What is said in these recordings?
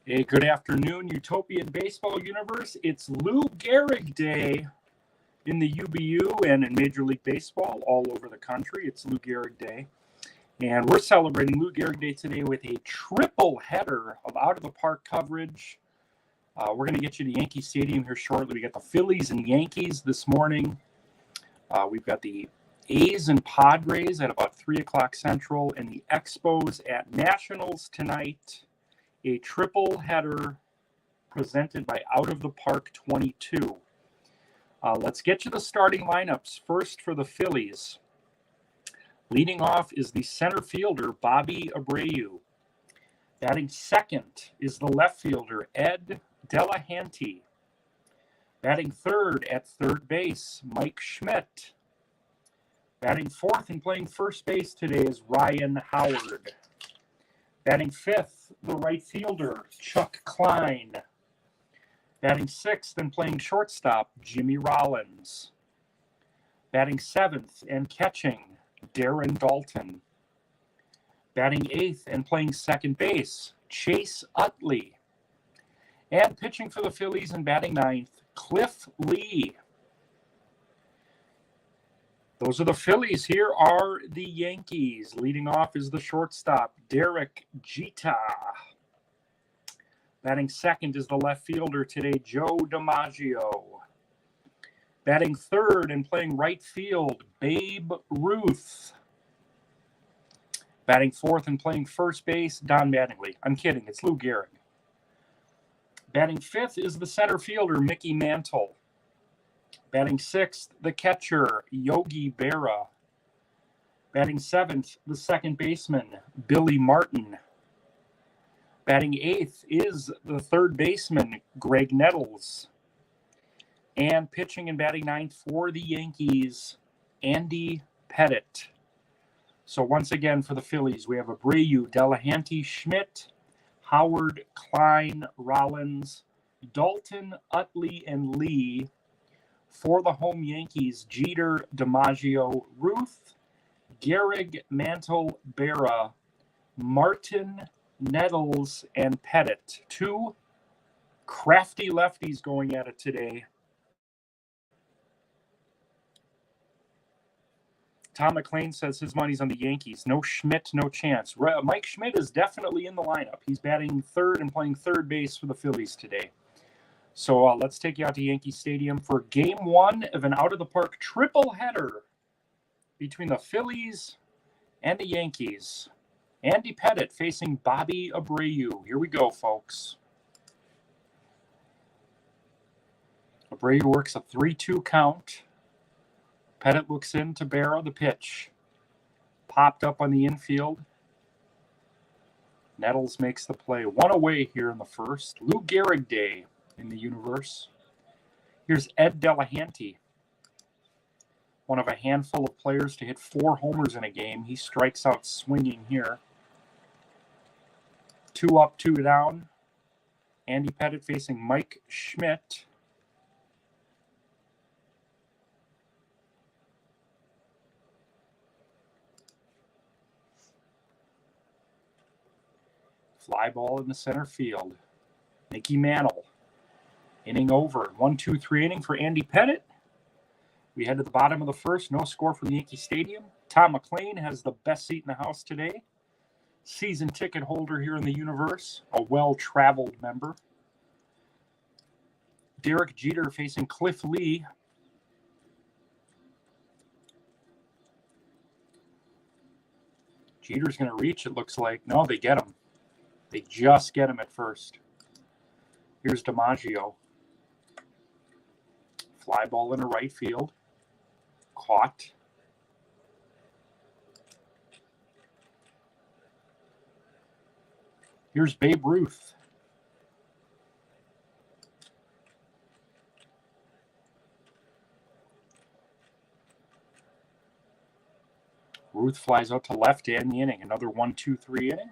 Hey, good afternoon, Utopian Baseball Universe. It's Lou Gehrig Day in the UBU and in Major League Baseball all over the country. It's Lou Gehrig Day. And we're celebrating Lou Gehrig Day today with a triple header of out-of-the-park coverage. We're going to get you to Yankee Stadium here shortly. We got the Phillies and Yankees this morning. We've got the A's and Padres at about 3 o'clock Central, and the Expos at Nationals tonight. A triple header presented by Out of the Park 22. Let's get you the starting lineups. First for the Phillies. Leading off is the center fielder, Bobby Abreu. Batting second is the left fielder, Ed Delahanty. Batting third at third base, Mike Schmidt. Batting fourth and playing first base today is Ryan Howard. Batting fifth, the right fielder, Chuck Klein. Batting sixth and playing shortstop, Jimmy Rollins. Batting seventh and catching, Darren Daulton. Batting eighth and playing second base, Chase Utley. And pitching for the Phillies and batting ninth, Cliff Lee. Those are the Phillies. Here are the Yankees. Leading off is the shortstop, Derek Jeter. Batting second is the left fielder today, Joe DiMaggio. Batting third and playing right field, Babe Ruth. Batting fourth and playing first base, Don Mattingly. I'm kidding, it's Lou Gehrig. Batting fifth is the center fielder, Mickey Mantle. Batting sixth, the catcher, Yogi Berra. Batting seventh, the second baseman, Billy Martin. Batting eighth is the third baseman, Greg Nettles. And pitching and batting ninth for the Yankees, Andy Pettitte. So once again for the Phillies, we have Abreu, Delahanty, Schmidt, Howard, Klein, Rollins, Daulton, Utley, and Lee. For the home Yankees, Jeter, DiMaggio, Ruth, Gehrig, Mantle, Berra, Martin, Nettles, and Pettitte. Two crafty lefties going at it today. Tom McLean says his money's on the Yankees. No Schmidt, no chance. Mike Schmidt is definitely in the lineup. He's batting third and playing third base for the Phillies today. So let's take you out to Yankee Stadium for game one of an out-of-the-park triple header between the Phillies and the Yankees. Andy Pettitte facing Bobby Abreu. Here we go, folks. Abreu works a 3-2 count. Pettitte looks in to Berra, the pitch. Popped up on the infield. Nettles makes the play. One away here in the first. Lou Gehrig Day in the universe. Here's Ed Delahanty, one of a handful of players to hit 4 homers in a game. He strikes out swinging here. 2 up, 2 down. Andy Pettitte facing Mike Schmidt. Fly ball in the center field. Mickey Mantle. Inning over. 1-2-3 inning for Andy Pettitte. We head to the bottom of the first. No score from the Yankee Stadium. Tom McLean has the best seat in the house today. Season ticket holder here in the universe. A well-traveled member. Derek Jeter facing Cliff Lee. Jeter's going to reach, it looks like. No, they get him. They just get him at first. Here's DiMaggio. Fly ball into right field. Caught. Here's Babe Ruth. Ruth flies out to left to end the inning. Another 1-2-3 inning.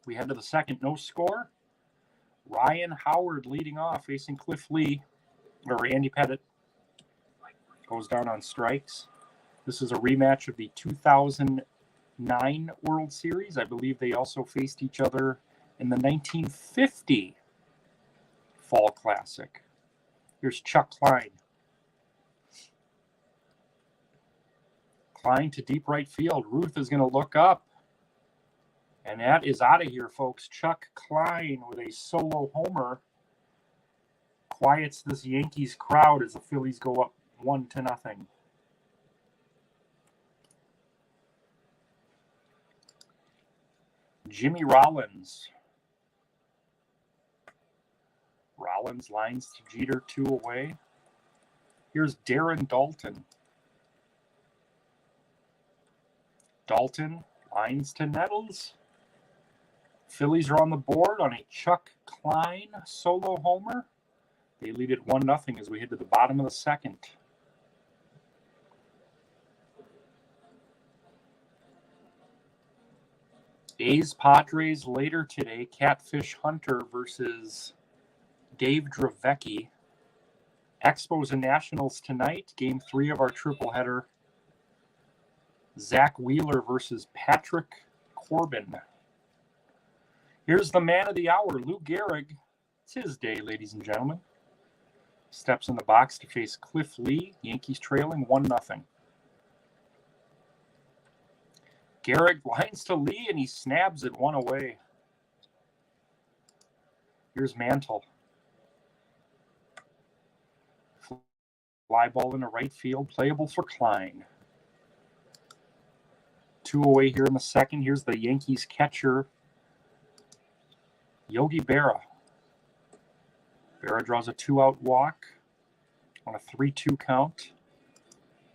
We head to the second, no score. Ryan Howard leading off, facing Cliff Lee, or Andy Pettitte. Goes down on strikes. This is a rematch of the 2000 '9 World Series. I believe they also faced each other in the 1950 Fall Classic. Here's Chuck Klein. Klein to deep right field. Ruth is going to look up. And that is out of here, folks. Chuck Klein with a solo homer quiets this Yankees crowd as the Phillies go up 1-0. Jimmy Rollins. Rollins lines to Jeter, 2 away. Here's Darren Dalton. Dalton lines to Nettles. Phillies are on the board on a Chuck Klein solo homer. They lead it 1-0 as we head to the bottom of the second. A's Padres later today. Catfish Hunter versus Dave Dravecki. Expos and Nationals tonight. Game 3 of our triple-header. Zach Wheeler versus Patrick Corbin. Here's the man of the hour, Lou Gehrig. It's his day, ladies and gentlemen. Steps in the box to face Cliff Lee. Yankees trailing 1-0. Gehrig lines to Lee, and he snabs it 1 away. Here's Mantle. Fly ball into right field, playable for Klein. 2 away here in the second. Here's the Yankees catcher, Yogi Berra. Berra draws a 2-out walk on a 3-2 count.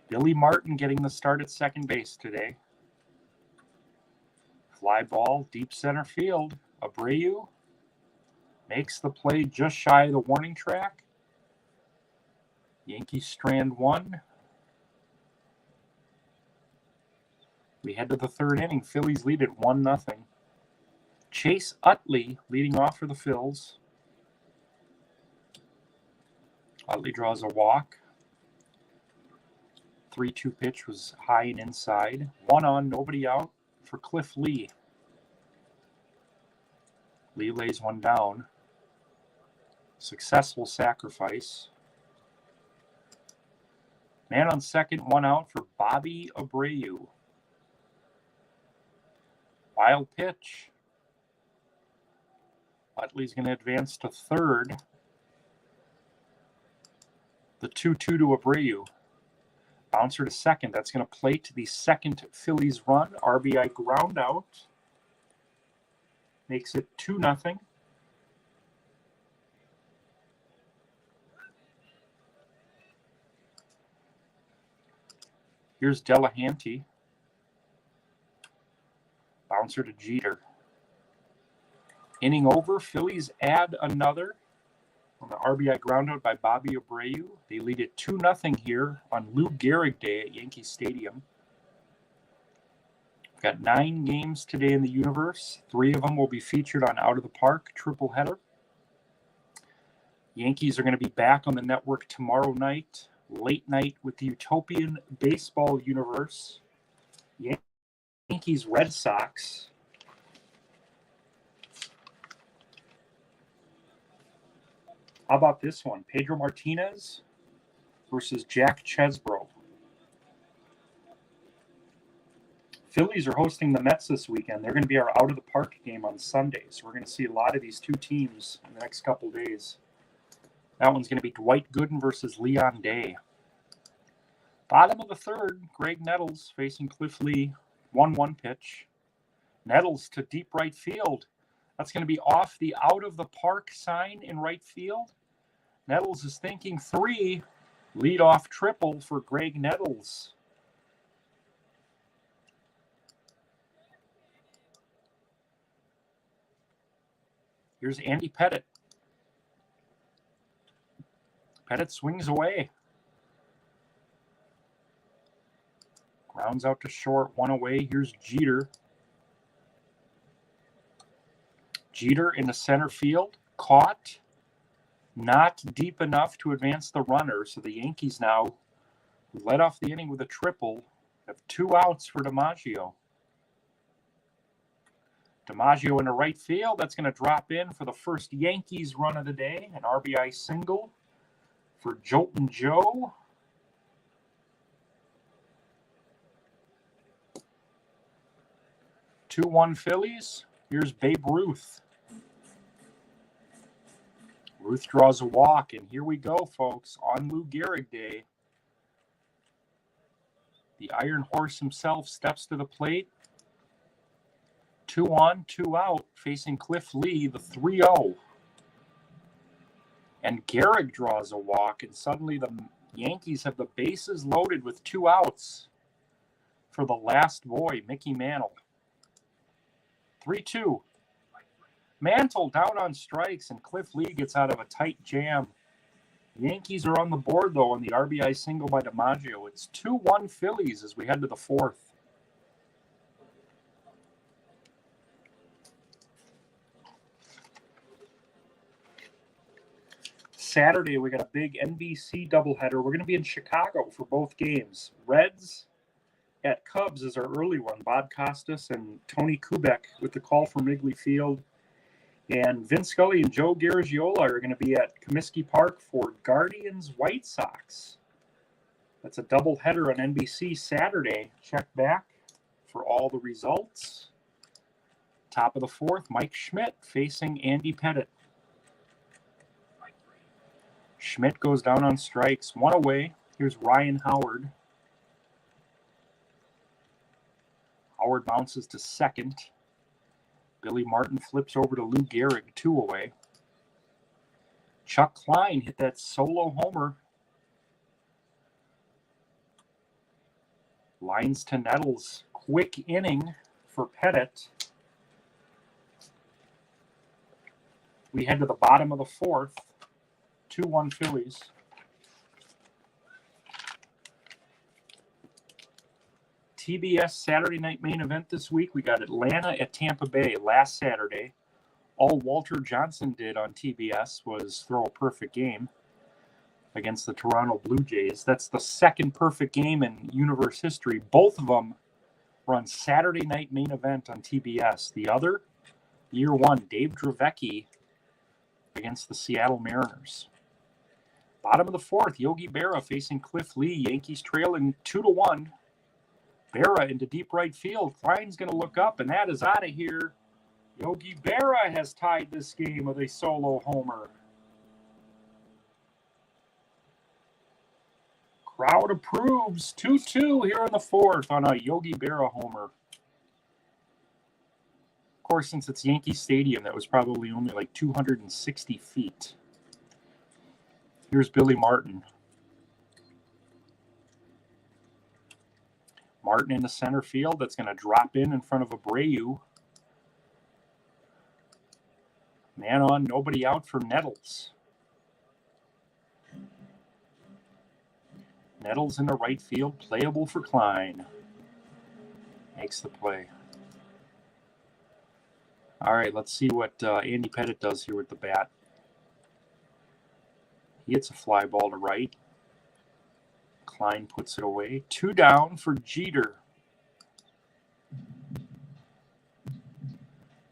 Billy Martin getting the start at second base today. Fly ball, deep center field. Abreu makes the play just shy of the warning track. Yankees strand 1. We head to the third inning. Phillies lead at 1-0. Chase Utley leading off for the Phils. Utley draws a walk. 3-2 pitch was high and inside. 1 on, nobody out for Cliff Lee. Lee lays one down. Successful sacrifice. Man on second, 1 out for Bobby Abreu. Wild pitch. Utley's going to advance to third. The 2-2 to Abreu. Bouncer to second. That's going to plate the second Phillies run. RBI ground out. Makes it 2-0. Here's Delahanty. Bouncer to Jeter. Inning over. Phillies add another on the RBI groundout by Bobby Abreu. They lead it 2-0 here on Lou Gehrig Day at Yankee Stadium. We've got 9 games today in the universe. 3 of them will be featured on Out of the Park triple header. Yankees are going to be back on the network tomorrow night, late night with the Utopian Baseball Universe. Yankees Red Sox. How about this one? Pedro Martinez versus Jack Chesbro. Phillies are hosting the Mets this weekend. They're going to be our Out of the Park game on Sunday. So we're going to see a lot of these 2 teams in the next couple days. That one's going to be Dwight Gooden versus Leon Day. Bottom of the third, Greg Nettles facing Cliff Lee. 1-1 pitch. Nettles to deep right field. That's going to be off the Out of the Park sign in right field. Nettles is thinking 3. Leadoff triple for Greg Nettles. Here's Andy Pettit. Pettit swings away. Grounds out to short, 1 away. Here's Jeter. Jeter in the center field. Caught. Not deep enough to advance the runner. So the Yankees now led off the inning with a triple. Have 2 outs for DiMaggio. DiMaggio into right field. That's going to drop in for the first Yankees run of the day. An RBI single for Joltin' Joe. Two 2-1 Phillies. Here's Babe Ruth. Ruth draws a walk, and here we go, folks, on Lou Gehrig Day. The Iron Horse himself steps to the plate. 2 on, 2 out, facing Cliff Lee, the 3-0. And Gehrig draws a walk, and suddenly the Yankees have the bases loaded with 2 outs for the last boy, Mickey Mantle. 3-2. Mantle down on strikes, and Cliff Lee gets out of a tight jam. Yankees are on the board, though, on the RBI single by DiMaggio. It's 2-1 Phillies as we head to the fourth. Saturday, we got a big NBC doubleheader. We're going to be in Chicago for both games. Reds at Cubs is our early one. Bob Costas and Tony Kubek with the call from Wrigley Field. And Vince Scully and Joe Garagiola are going to be at Comiskey Park for Guardians White Sox. That's a doubleheader on NBC Saturday. Check back for all the results. Top of the fourth, Mike Schmidt facing Andy Pettitte. Schmidt goes down on strikes. 1 away. Here's Ryan Howard. Howard bounces to second. Billy Martin flips over to Lou Gehrig, 2 away. Chuck Klein hit that solo homer. Lines to Nettles. Quick inning for Pettitte. We head to the bottom of the fourth. 2-1 Phillies. TBS Saturday night main event this week. We got Atlanta at Tampa Bay last Saturday. All Walter Johnson did on TBS was throw a perfect game against the Toronto Blue Jays. That's the second perfect game in universe history. Both of them were on Saturday night main event on TBS. The other, year one, Dave Dravecky against the Seattle Mariners. Bottom of the fourth, Yogi Berra facing Cliff Lee. Yankees trailing 2-1. Berra into deep right field. Klein's going to look up, and that is out of here. Yogi Berra has tied this game with a solo homer. Crowd approves. 2-2 here in the fourth on a Yogi Berra homer. Of course, since it's Yankee Stadium, that was probably only like 260 feet. Here's Billy Martin. Martin in the center field. That's going to drop in front of Abreu. Man on, nobody out for Nettles. Nettles in the right field, playable for Klein. Makes the play. All right, let's see what Andy Pettitte does here with the bat. He hits a fly ball to right. Klein puts it away. 2 down for Jeter.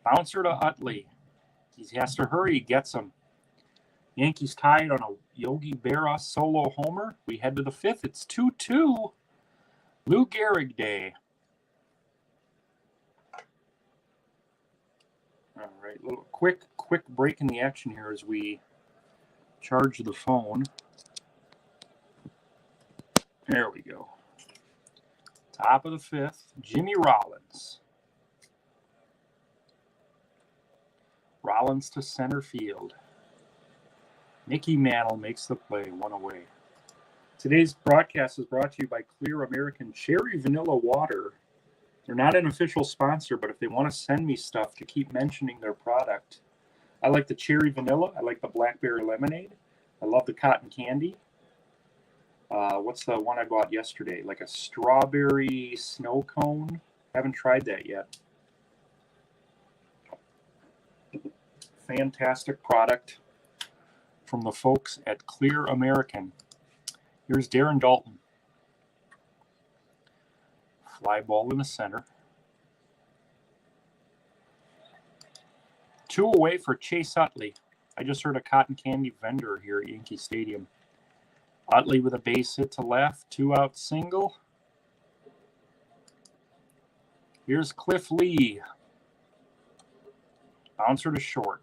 Bouncer to Utley. He has to hurry. He gets him. Yankees tied on a Yogi Berra solo homer. We head to the fifth. It's 2-2. Lou Gehrig Day. All right, little quick break in the action here as we charge the phone. There we go. Top of the fifth, Jimmy Rollins. Rollins to center field. Mickey Mantle makes the play, 1 away. Today's broadcast is brought to you by Clear American Cherry Vanilla Water. They're not an official sponsor, but if they want to send me stuff to keep mentioning their product, I like the cherry vanilla. I like the blackberry lemonade. I love the cotton candy. What's the one I bought yesterday? Like a strawberry snow cone. Haven't tried that yet. Fantastic product from the folks at Clear American. Here's Darren Dalton. Fly ball in the center. 2 away for Chase Utley. I just heard a cotton candy vendor here at Yankee Stadium. Utley with a base hit to left, 2-out single. Here's Cliff Lee. Bouncer to short.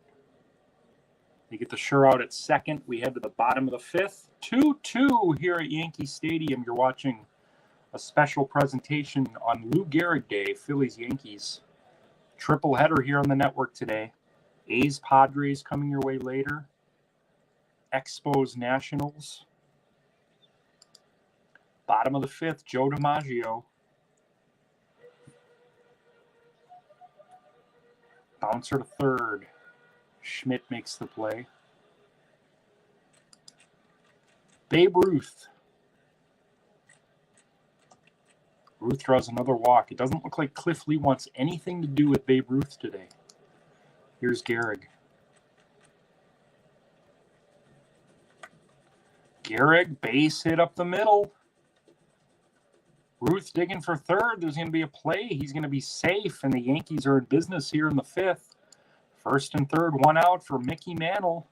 They get the sure out at second. We head to the bottom of the 5th. 2-2 here at Yankee Stadium. You're watching a special presentation on Lou Gehrig Day, Phillies Yankees. Triple header here on the network today. A's Padres coming your way later. Expos Nationals. Bottom of the 5th, Joe DiMaggio. Bouncer to third. Schmidt makes the play. Babe Ruth. Ruth draws another walk. It doesn't look like Cliff Lee wants anything to do with Babe Ruth today. Here's Gehrig. Gehrig, base hit up the middle. Ruth digging for third. There's going to be a play. He's going to be safe, and the Yankees are in business here in the 5th. First and third, 1 out for Mickey Mantle.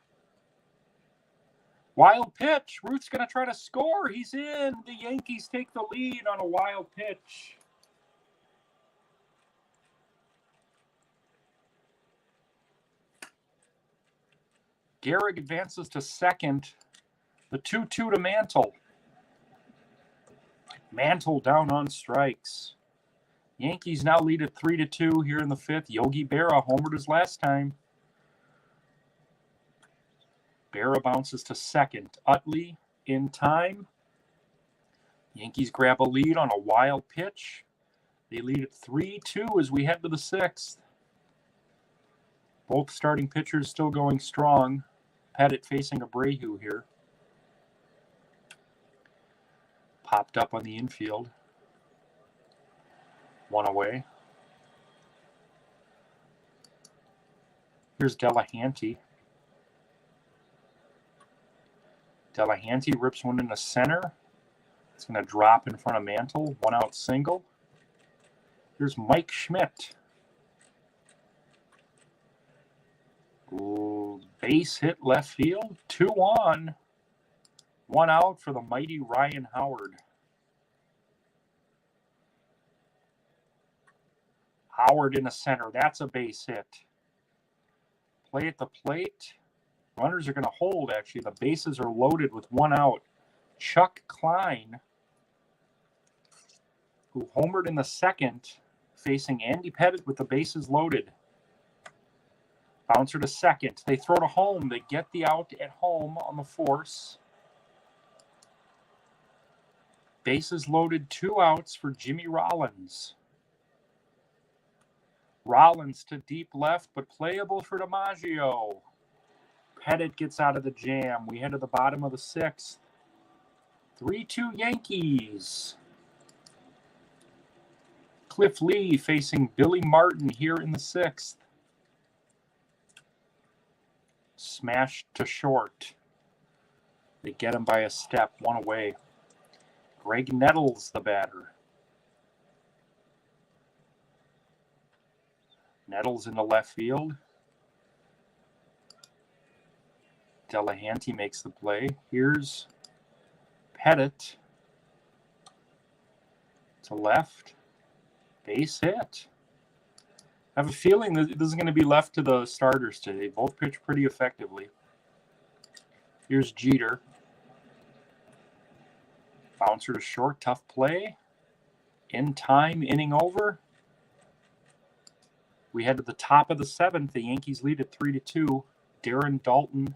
Wild pitch. Ruth's going to try to score. He's in. The Yankees take the lead on a wild pitch. Gehrig advances to second. The 2-2 to Mantle. Mantle down on strikes. Yankees now lead at 3-2 here in the 5th. Yogi Berra homered his last time. Berra bounces to second. Utley in time. Yankees grab a lead on a wild pitch. They lead at 3-2 as we head to the 6th. Both starting pitchers still going strong. Pettit facing Abreu here. Popped up on the infield. 1 away. Here's Delahanty. Delahanty rips one into center. It's going to drop in front of Mantle. 1 out single. Here's Mike Schmidt. Ooh, base hit left field. 2 on. 1 out for the mighty Ryan Howard. Howard in the center. That's a base hit. Play at the plate. Runners are going to hold, actually. The bases are loaded with 1 out. Chuck Klein, who homered in the 2nd, facing Andy Pettit with the bases loaded. Bouncer to second. They throw to home. They get the out at home on the force. Bases loaded, 2 outs for Jimmy Rollins. Rollins to deep left, but playable for DiMaggio. Pettit gets out of the jam. We head to the bottom of the 6th. 3-2 Yankees. Cliff Lee facing Billy Martin here in the 6th. Smash to short. They get him by a step, 1 away. Greg Nettles, the batter. Nettles in the left field. Delahanty makes the play. Here's Pettit to left. Base hit. I have a feeling that this is going to be left to the starters today. Both pitch pretty effectively. Here's Jeter. Bouncer to short. Tough play. In time. Inning over. We head to the top of the 7th. The Yankees lead at 3-2. Darren Dalton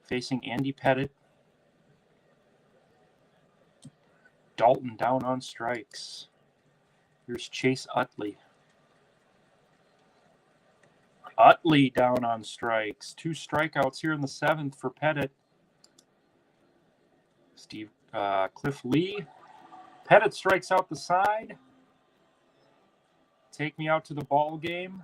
facing Andy Pettit. Dalton down on strikes. Here's Chase Utley. Utley down on strikes. 2 strikeouts here in the 7th for Pettit. Cliff Lee. Pettit strikes out the side. Take me out to the ball game.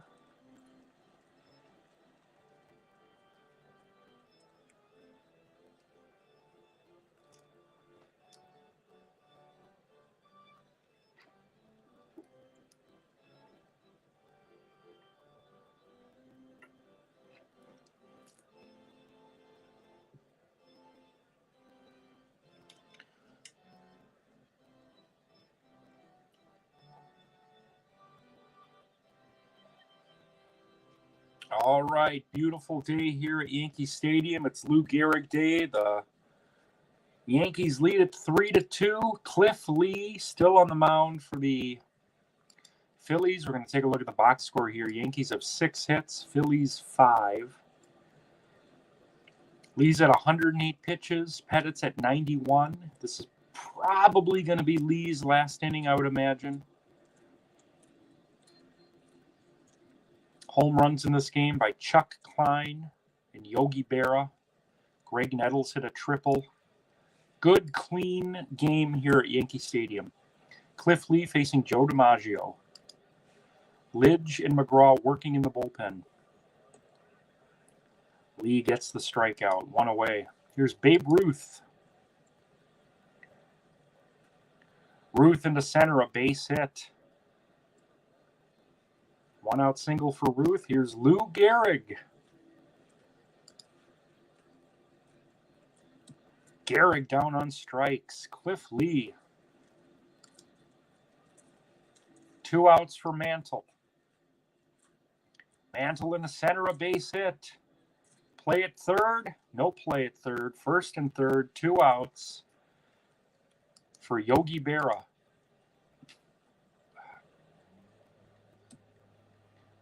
All right, beautiful day here at Yankee Stadium. It's Lou Gehrig Day. The Yankees lead it 3-2. Cliff Lee still on the mound for the Phillies. We're going to take a look at the box score here. Yankees have 6 hits, Phillies 5. Lee's at 108 pitches. Pettit's at 91. This is probably going to be Lee's last inning, I would imagine. Home runs in this game by Chuck Klein and Yogi Berra. Greg Nettles hit a triple. Good, clean game here at Yankee Stadium. Cliff Lee facing Joe DiMaggio. Lidge and McGraw working in the bullpen. Lee gets the strikeout, 1 away. Here's Babe Ruth. Ruth into center, a base hit. 1 out single for Ruth. Here's Lou Gehrig. Gehrig down on strikes. Cliff Lee. 2 outs for Mantle. Mantle in the center, a base hit. Play at third. No play at third. First and third, 2 outs for Yogi Berra.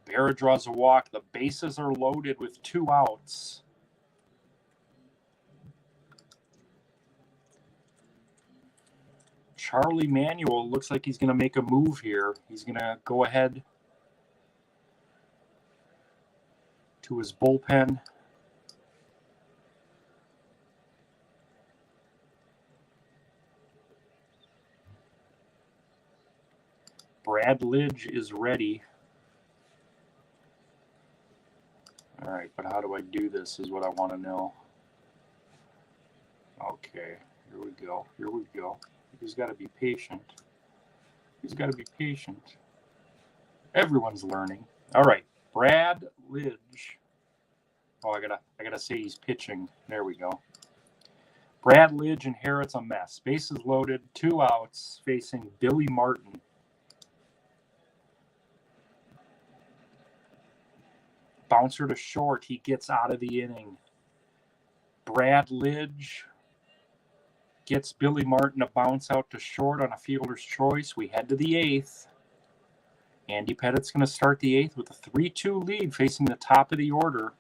Berra draws a walk. The bases are loaded with 2 outs. Charlie Manuel looks like he's going to make a move here. He's going to go ahead to his bullpen. Brad Lidge is ready. All right, but how do I do this is what I want to know. Okay, here we go. Here we go. He's got to be patient. He's got to be patient. Everyone's learning. All right, Brad Lidge. Oh, I gotta say he's pitching. There we go. Brad Lidge inherits a mess. Bases loaded, 2 outs, facing Billy Martin. Bouncer to short. He gets out of the inning. Brad Lidge gets Billy Martin to bounce out to short on a fielder's choice. We head to the 8th. Andy Pettit's going to start the 8th with a 3-2 lead facing the top of the order.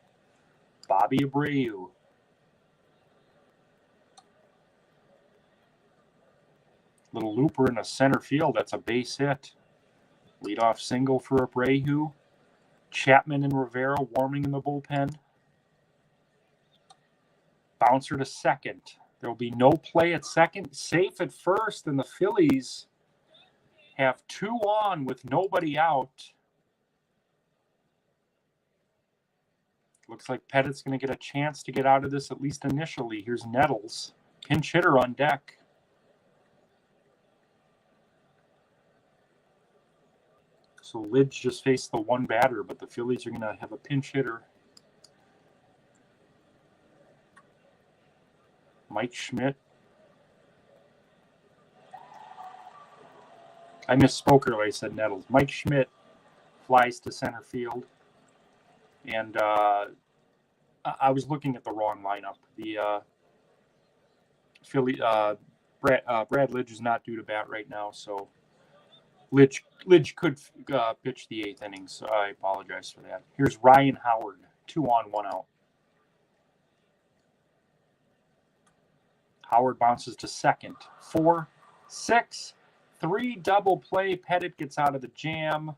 Bobby Abreu. Little looper in the center field. That's a base hit. Leadoff single for Abreu. Chapman and Rivera warming in the bullpen. Bouncer to second. There will be no play at second. Safe at first, and the Phillies have 2 on with nobody out. Looks like Pettit's going to get a chance to get out of this, at least initially. Here's Nettles. Pinch hitter on deck. So Lidge just faced the 1 batter, but the Phillies are going to have a pinch hitter. Mike Schmidt. I misspoke earlier. I said Nettles. Mike Schmidt flies to center field. And I was looking at the wrong lineup. The Brad Lidge is not due to bat right now, so Lidge could pitch the 8th inning, so I apologize for that. Here's Ryan Howard, 2 on, 1 out. Howard bounces to second. 4, 6, 3 double play. Pettit gets out of the jam.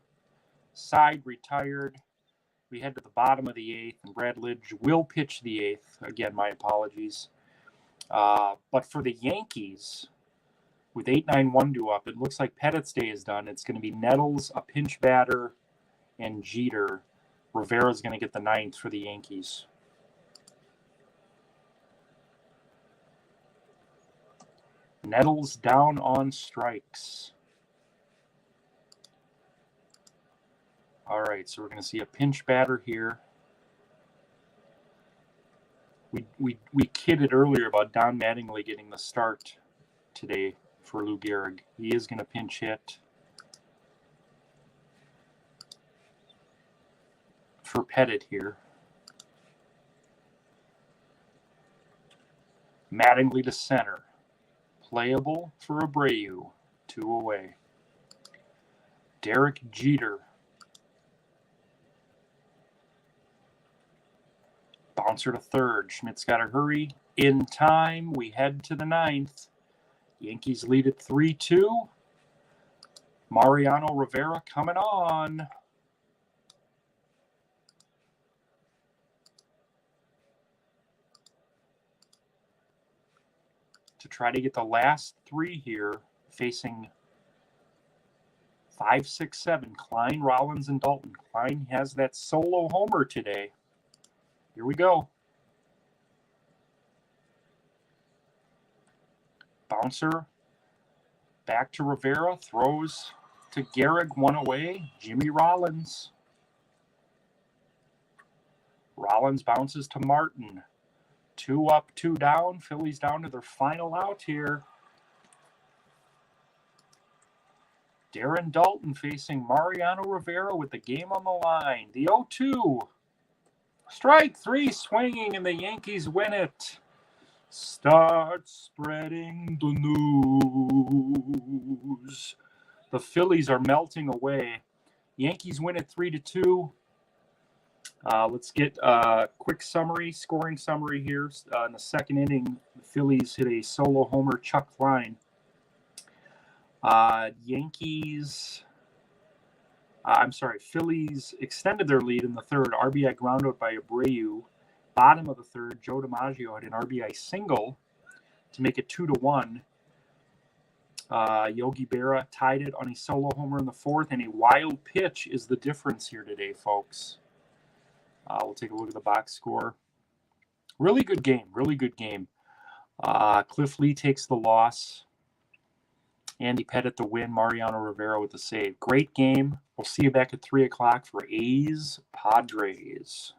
Side retired. We head to the bottom of the 8th, and Brad Lidge will pitch the 8th. Again, my apologies. But for the Yankees, with 8-9-1 due up, it looks like Pettit's day is done. It's going to be Nettles, a pinch batter, and Jeter. Rivera's going to get the 9th for the Yankees. Nettles down on strikes. All right, so we're going to see a pinch batter here. We kidded earlier about Don Mattingly getting the start today for Lou Gehrig. He is going to pinch hit. for Pettit here. Mattingly to center. Playable for Abreu. 2 away. Derek Jeter. Bouncer to third. Schmidt's got to hurry. In time, we head to the 9th. Yankees lead at 3-2. Mariano Rivera coming on. To try to get the last 3 here, facing 5, 6, 7. Klein, Rollins, and Dalton. Klein has that solo homer today. Here we go. Bouncer. Back to Rivera. Throws to Gehrig. 1 away. Jimmy Rollins. Rollins bounces to Martin. 2 up, 2 down. Phillies down to their final out here. Darren Dalton facing Mariano Rivera with the game on the line. The 0-2. Strike 3 swinging, and the Yankees win it. Start spreading the news. The Phillies are melting away. Yankees win it 3-2. Let's get a quick scoring summary here. In the second inning, the Phillies hit a solo homer, Chuck Klein. Phillies extended their lead in the third. RBI ground out by Abreu. Bottom of the third, Joe DiMaggio had an RBI single to make it 2-1. Yogi Berra tied it on a solo homer in the fourth, and a wild pitch is the difference here today, folks. We'll take a look at the box score. Really good game. Cliff Lee takes the loss. Andy Pettit the win. Mariano Rivera with the save. Great game. We'll see you back at 3 o'clock for A's Padres.